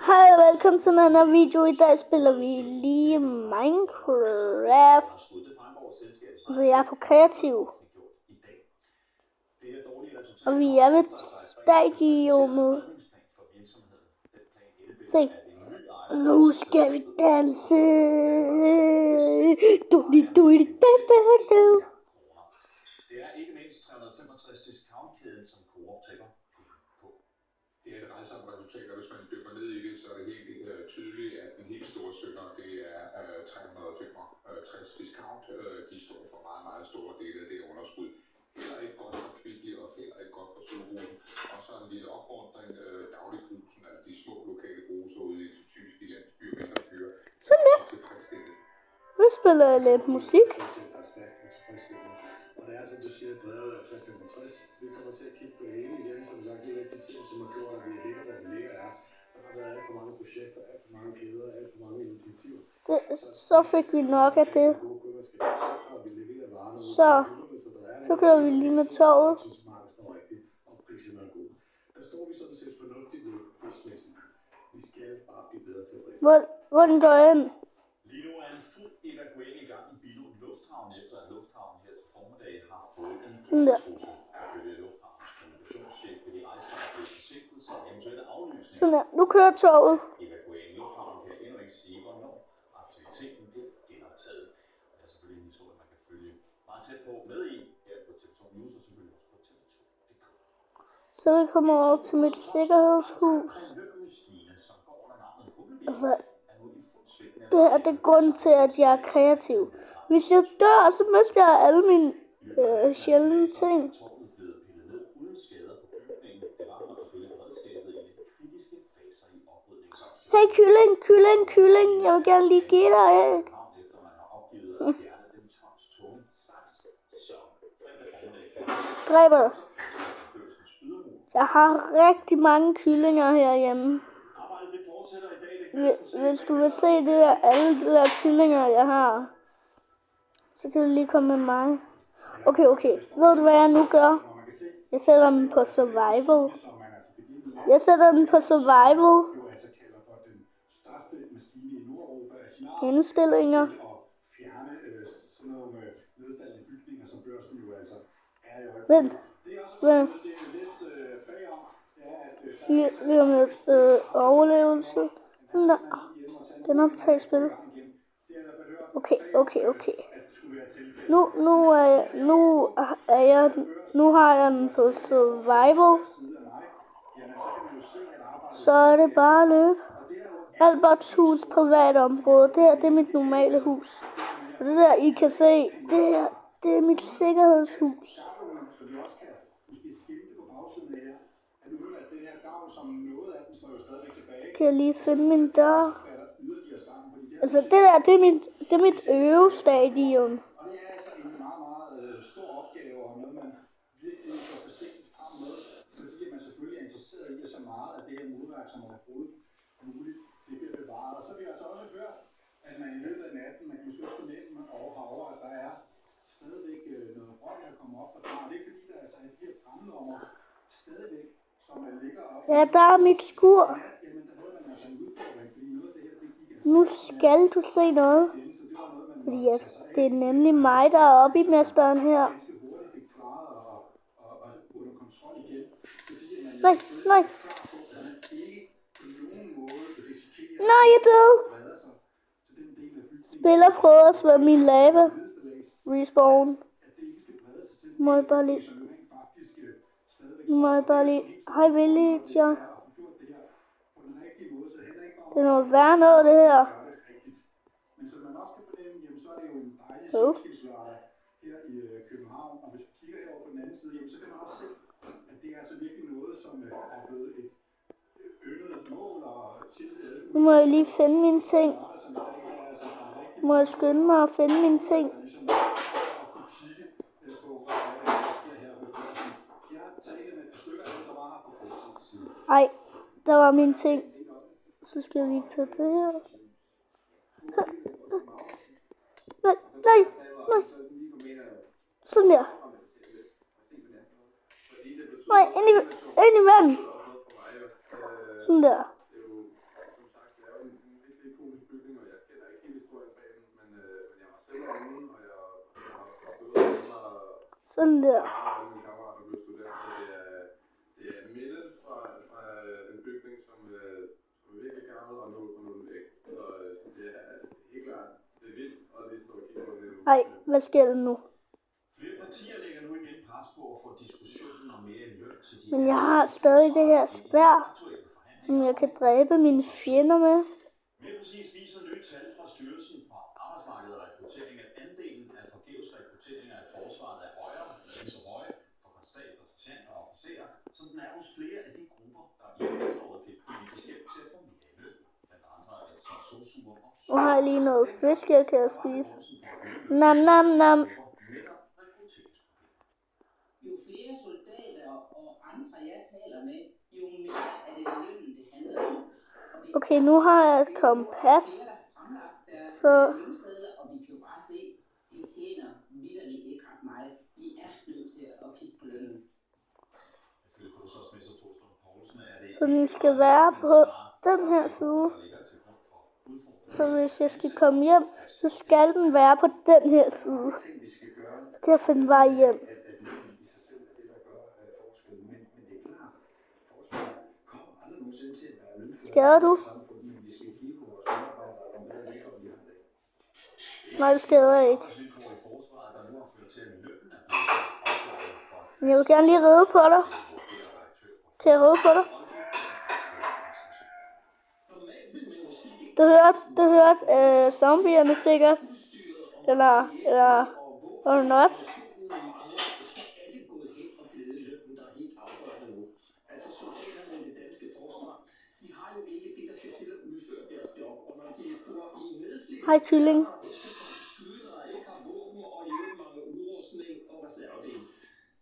Hej og velkommen til en anden video. I dag spiller vi lige Minecraft. Så jeg er på kreativ. Og vi er ved stadiumet. Se. Nu skal vi danse. Det er ikke mindst 365 discount-kæden, som Coop tæller på. Det er et rejsomt resultat, og hvis man dykker ned i det, så er det helt tydeligt, at den helt store synder, det er 365 discount. De står for meget, meget store dele af det underskud. Heller ikke godt for Kvickly, og heller ikke godt for Sugeruen. Og så en lille opmuntring, dagligbrusen af de små lokale bruser ude i typiske landsbyer, mindre byer. Sådan der. Nu spiller jeg lidt musik. Og det er, som du siger, drevet af 365. Vi kommer til at kigge på hele igen, som sagt, det er de ting, som har gjort, at vi ligger, hvor vi ligger er. Der har været alt for mange projekter, alt for mange kæder, alt for mange initiativer. Så fik vi nok af det. Så kører vi lige med toget. Der står vi sådan set fornuftigt med prismæssigt. Vi skal bare blive bedre til at drive. Hvordan går jeg ind? Lige nu er en fuld evakuering i gang i Billund Lufthavn, efter at lufthavnen her til formiddag har fået en trussel. Ifølge lufthavnens kommunikationschef vil de rejsende blive forsinket, så eventuelle aflysninger. Sådan der. Nu kører toget. Evakueringen i lufthavnen kan endnu ikke sige, hvornår aktiviteten bliver genoptaget. Det er selvfølgelig en historie, man kan følge meget tæt på med i her på TV2 News og selvfølgelig også på TV2.dk. Så vi kommer over til mit sikkerhedshus. Altså, det her det er grunden til, at jeg er kreativ. Hvis jeg dør, så mister jeg alle mine sjældne ting. Hey kylling, jeg vil gerne lige give dig æg. Dræber dig. Jeg har rigtig mange kyllinger herhjemme. Hvis du vil se det der, alle de der kyllinger, jeg har, så kan du lige komme med mig. Okay. Ved du, hvad jeg nu gør? Jeg sætter den på survival. Indstillinger. Vent. Lige om lidt overlevelse. Sådan der. Den optager spil. Okay. Nu har jeg den på survival. Så er det bare at løbe. Alberts hus, privat område. Det her, det er mit normale hus. Og det der, I kan se, det er mit sikkerhedshus. Kan jeg lige finde min dør? Altså det der, det er mit øvestadion. Og det er altså en meget, meget stor opgave, og noget man virkelig går for sent frem med, fordi man selvfølgelig er interesseret i så meget af det her modværk, som overhovedet muligt, det bliver bevaret. Og så vil jeg altså også høre, at man i løbet af natten, man kan måske også fornemme over, at der er stadigvæk noget røg, der kommer op og der er det ikke fordi, der altså er de her brandnummer stadigvæk, som man ligger op. Ja, der er mit skur. Jamen der havde man altså en udfordring, fordi noget af det her, det gik altså. Nu skal du se noget. Fordi det er nemlig mig, der er oppe i mesteren her. Nej. Nej, jeg døde. Spiller prøver at svømme i lava. Respawn. Må jeg bare lige. Hej villager. Det er noget værre noget, det her. Men som man også kan fornemme, jamen, så er det jo en dejlig solskinslørdag her i København. Og hvis vi kigger herovre på den anden side, jamen, så kan man også se, at det er altså virkelig noget, som er blevet et yndet mål og til. Nu må jeg lige finde mine ting. Må jeg skynde mig at finde mine ting. Ej, der var mine ting. Så skal jeg lige tage det her. Nej. Sådan der. Nej. Nej, ind i vandet. Sådan der. Det er jo, som sagt, det er jo en virkelig ikonisk bygning, og jeg kender ikke hele historien bag den, men jeg var selv derinde, og jeg har stået derinde, og Sådan der. mange af mine kammerater blev studeret, så det er mindet fra en bygning, som er virkelig gammel, og nu er den væk. Så det er helt klart, det er vildt at lige stå og kigge på det nu. Ej, hvad sker der nu? Flere partier lægger nu igen pres på at få diskussionen om mere løn til de Men jeg har stadig det her sværd, som jeg kan dræbe mine fjender med. Mere præcis viser nye tal fra Styrelsen for Arbejdsmarked og Rekruttering, at andelen af forgæves rekrutteringer i forsvaret er højere, ikke så høje, for konstabler, sergeanter og officerer, som den er hos flere af de grupper, der i efteråret fik politisk hjælp til at få mere i løn. Blandt andre altså sosuer og Nu har jeg lige noget fisk, jeg kan spise. Nam, nam, nam. Jo flere soldater og andre jeg taler med, jo mere er det lønnen, det handler om. Okay, nu har jeg et kompas. Så Lønsedler, og vi kan jo bare se, de tjener vitterligt ikke ret meget. Vi er nødt til at kigge på lønnen. Så den skal være på den her side. Så hvis jeg skal komme hjem, så skal den være på den her side. ting, vi skal gøre, Så kan jeg finde vej hjem. at lønnen i sig selv er det, der gør forskellen. Men det er klart, forsvaret kommer aldrig nogensinde til at være lønførende Skader du? i samfundet, men vi skal give vores medarbejdere nogle bedre vilkår, end de har i dag. Nej, det skader jeg ikke. Men jeg vil gerne lige ride på dig. Kan jeg ride på dig? Du hørte zombierne sikkert. Eller not. Hej kylling.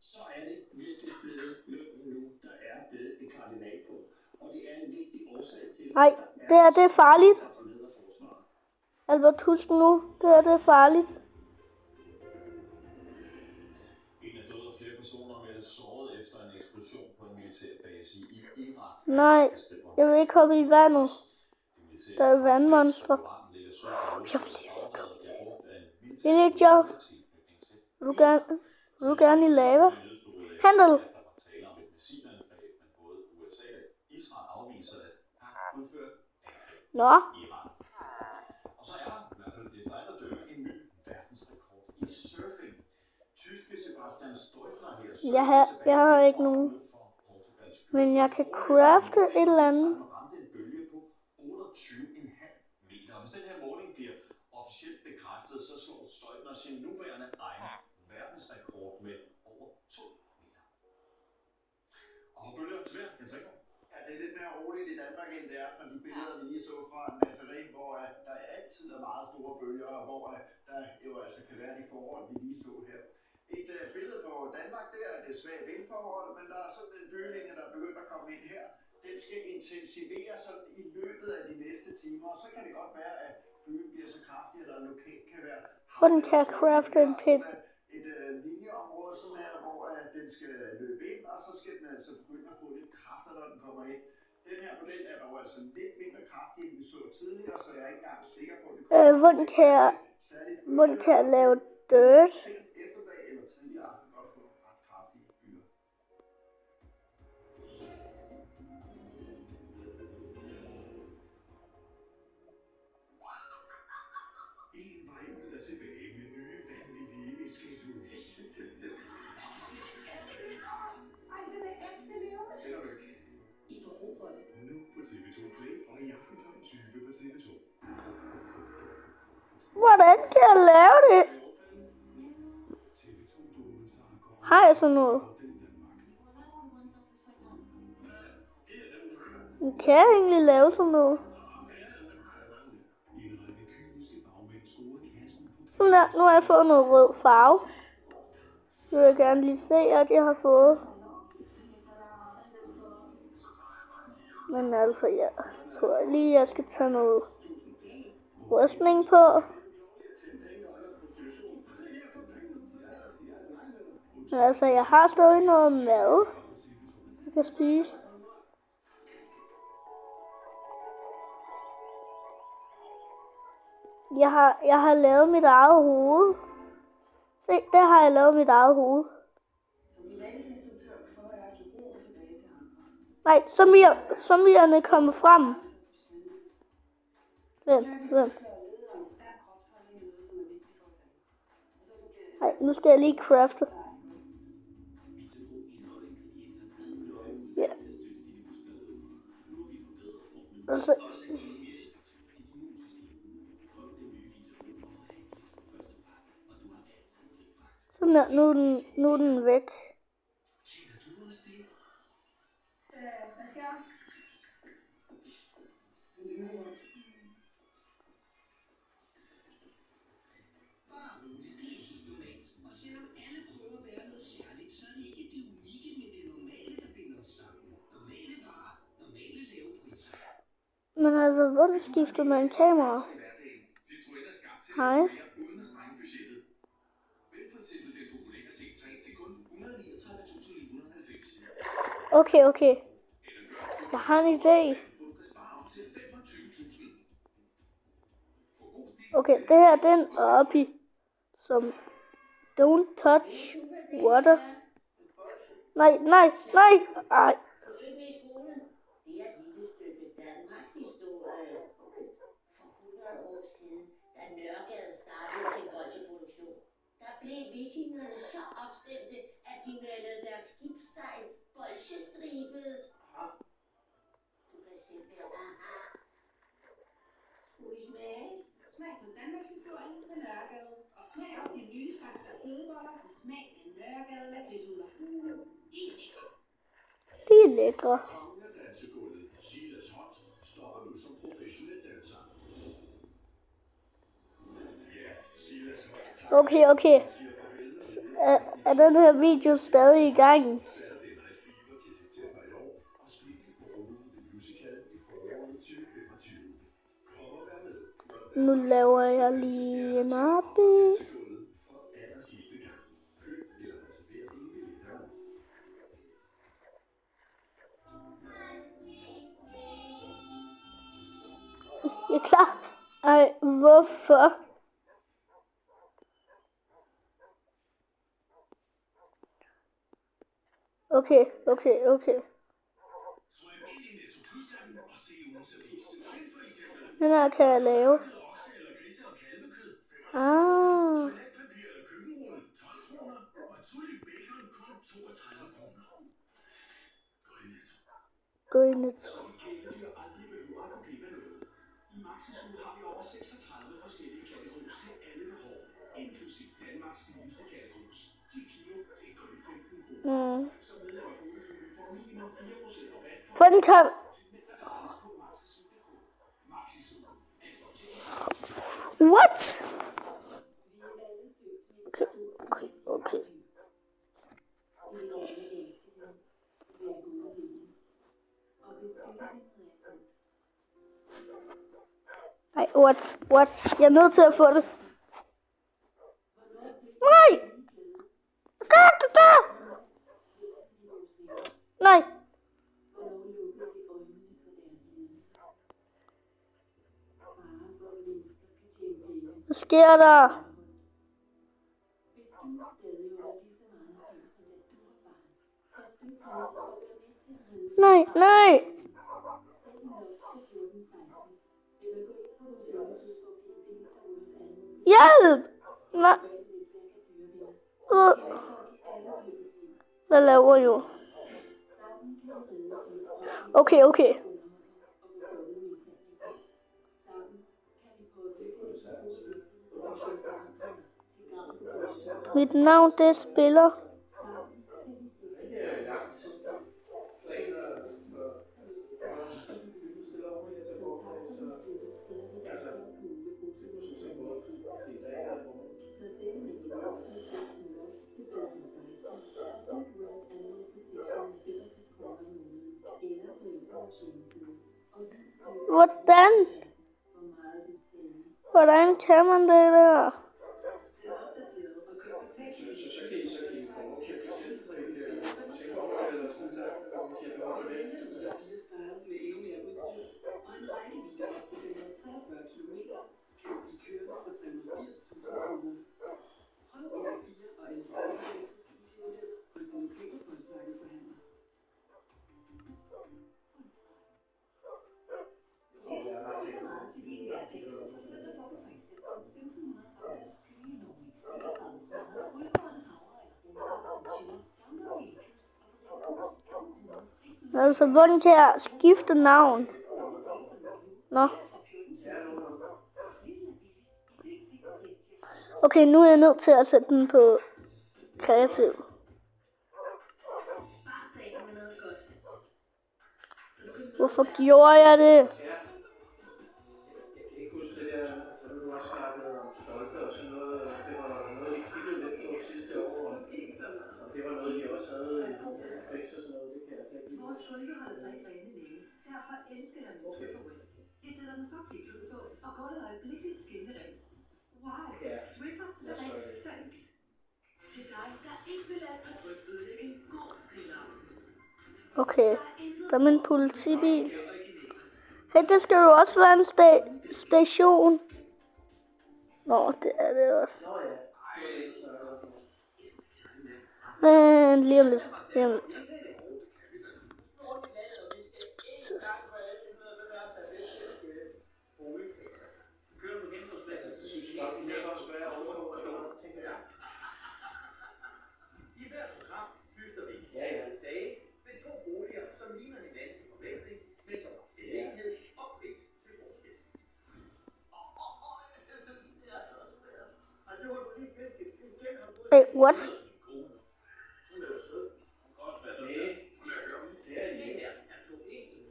Så er det virkelig blevet lønnen nu, der er blevet et kardinalpunkt. Og det er en vigtig årsag til, Nej, det er farligt. Albert, husk nu. Det er farligt. En er død og flere personer med såret efter en eksplosion på en militærbase i Irak. Nej, jeg vil ikke hoppe i vandet. Der er vandmonstre. Villager. Vil du gerne i lava? Handel. Nå. Og så er der i hvert fald efter alt at dømme en ny verdensrekord i surfing. Tyske Sebastian Steudtner her Jeg har ikke nogen. Men jeg kan crafte et eller andet. ramte en bølge på 28,5 meter. Og hvis den her måling bliver officielt bekræftet, så slår Steudtner sin nuværende egen verdensrekord med over 2 meter. Og bølger til hver, Jens Ringgaard. Ja, det er lidt mere roligt i Danmark, end det er fra de billeder, vi lige så fra Nazaré, hvor der altid er meget store bølger, og hvor der jo altså kan være de forhold, vi lige så her. Et billede på Danmark, der er det svage vindforhold, men der er sådan en bølgelinje, der er begyndt at komme ind her. Den skal intensivere sådan i løbet af de næste timer, og så kan det godt være, at bølgen bliver så kraftig, eller lokalt kan være... Hvordan kan jeg crafte en pind? Et linjeområde, sådan her, hvor den skal løbe ind, og så skal den altså begynde at få lidt kræfter, når den kommer ind. Den her model er dog altså lidt mindre kraftig, end vi så tidligere, så jeg er ikke engang sikker på, at det kommer Hvordan kan jeg lave dirt? eftermiddag eller tidligere aften godt få ret kraftige byer. En vej ud og tilbage med nye vanvittige escape rooms. Ej, det er ægte levende. Eller lykke. I får brug for det. Nu på TV2 Play og i aften kl. 20 på TV2. Hvordan kan jeg lave det? TV2 dokumentar går Har jeg sådan noget? den Danmark. Kan jeg egentlig lave sådan noget? En række kyniske bagmænd scorer kassen på Sådan der. Nu har jeg fået noget rød farve. Det vil jeg gerne lige se, at jeg har fået. Men altså, jeg tror lige, jeg skal tage noget rustning på. Men altså, jeg har stadig noget mad. kan spise. Jeg har lavet mit eget hoved. Se, der har jeg lavet mit eget hoved. Nej, zombierne kommer frem. Vent. Nej, nu skal jeg lige crafte. Ja. Altså. Sådan der, nu er den væk. Hvad sker der? Men altså, hvordan skifter man kamera? Hej. Okay. Jeg har en idé. Okay, det her det er en oppie, som don't touch water. Nej. Det er et lille stykke Danmarks historie. For 100 år siden, da Nørregade startede sin bolsjeproduktion, der blev vikingerne så opstemte, at de malede deres skibssejl bolsjestribet. Du kan se der. Skulle I smage? Smag på Danmarks historie med Nørregade. Og smag også de nye Spangsberg flødeboller med smag af Nørregade lakridsuller. De er lækre. Kongen af dansegulvet, Silas Hot, står nu som professionel danser. Ja, Silas Hot. Okay. Er den her video stadig i gang? Saturday Night Fever til september i år, og Street Ballroom The Musical i foråret 2025. Kom og vær med. Nu laver jeg lige en oppie. For aller sidste gang. Køb eller reserver dine billetter. Jeg er klar. Ej, hvorfor? Okay. Den her kan jeg lave. Ah. Gå i Netto. I Maxisud har vi over 36 forskellige kattegrus til alle behov, inklusiv Danmarks nyeste kattegrus. 10 kilo til kun 15 kroner. Som medlem af Boligklubben får minimum 4% rabat på For den kan... What? Okay. Ej, what? Jeg er nødt til at få det. Nej! Nej! Hvad sker der? Nej! Hjælp! Nej. Hvad laver du? Okay. Mit navn det er Spiller. Hvordan kan man det der? behov for det. Vælger du de 4 steder med endnu mere udstyr og en rækkevidde op til 543 kilometer, kan du blive kørende for 380.000 kroner. Prøv L4 og L3 elektriske ID-modeller hos din lokale Volkswagen-forhandler. Så meget til din hverdag. På søndag får du for eksempel 1.500 gram dansk kylling i Normix, 34 kroner, guldkorn, havre eller brunfarve som tyver, gamle Lille Plus og Ferrero Plus 18 kroner. Prisen Når du så vundet til at skifte navn. Nå. Okay, nu er jeg nødt til at sætte den på kreativ. Hvorfor gjorde jeg det? Jeg kan ikke huske det der, altså nu også snakkede om stolpe og sådan noget, og det var noget, vi kiggede lidt på sidste år, og det var noget, de også havde i Fix og sådan noget, det kan jeg altså ikke lide. Vores Swiffer holder sig ikke rene længe. Derfor elsker jeg min Swiffer Wet. Jeg sætter den fugtige klud på, og gulvet er øjeblikkeligt skinnende rent. Wow, Swiffer, så rent, så enkelt. Til dig, der ikke vil lade et par dryp ødelægge en god grillaften. Okay, der er min politibil. Hey, det skal jo også være en station. Nå, det er det også. Nå ja, Men lige om lidt. I hvert program dyster vi dage med 2 boliger, som ligner hinanden til forveksling, men som har beliggenhed og pris til forskel. Jeg synes, det er så svært. Og det var lige fisket. Hey, what? Hun er jo sød. Hun kan også være sød. Det er lige her. Han tog en til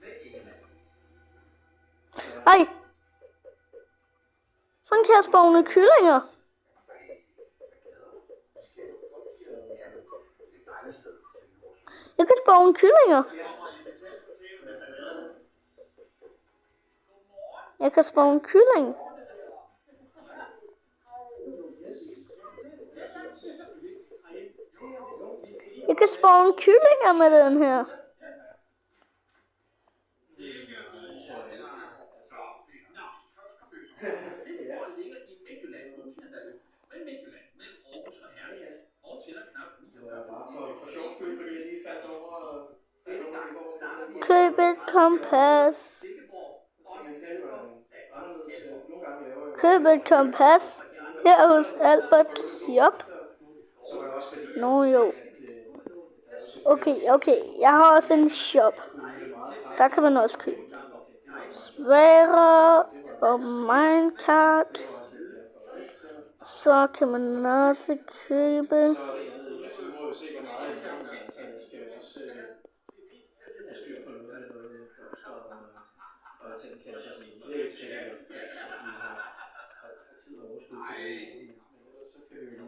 med Ingemann. Ej! Sådan kan jeg spawne kyllinger. Jeg kan spawne kyllinger. Jeg kan spawne kylling. Jeg kan spawne kyllinger med den her. Silkeborg ligger i Midtjylland, men Midtjylland, mellem Aarhus og Herning, og tæller knap 49. bare for sjov skyld, fordi jeg lige faldt over Denne gang starter vi Køb et kompas. Silkeborg. nogle gange laver jeg Køb et kompas. Her hos Albert Shop. Nå jo. Okay. Jeg har også en shop. Der kan man også købe svære og minecart. Så kan man også købe. så må vi se, hvor meget jeg kan, altså jeg skal også have styr på noget med noget blomster og tændkasser og sådan noget. Det er ikke sikkert, at vi har tid og overskud til det, men ellers så kan vi jo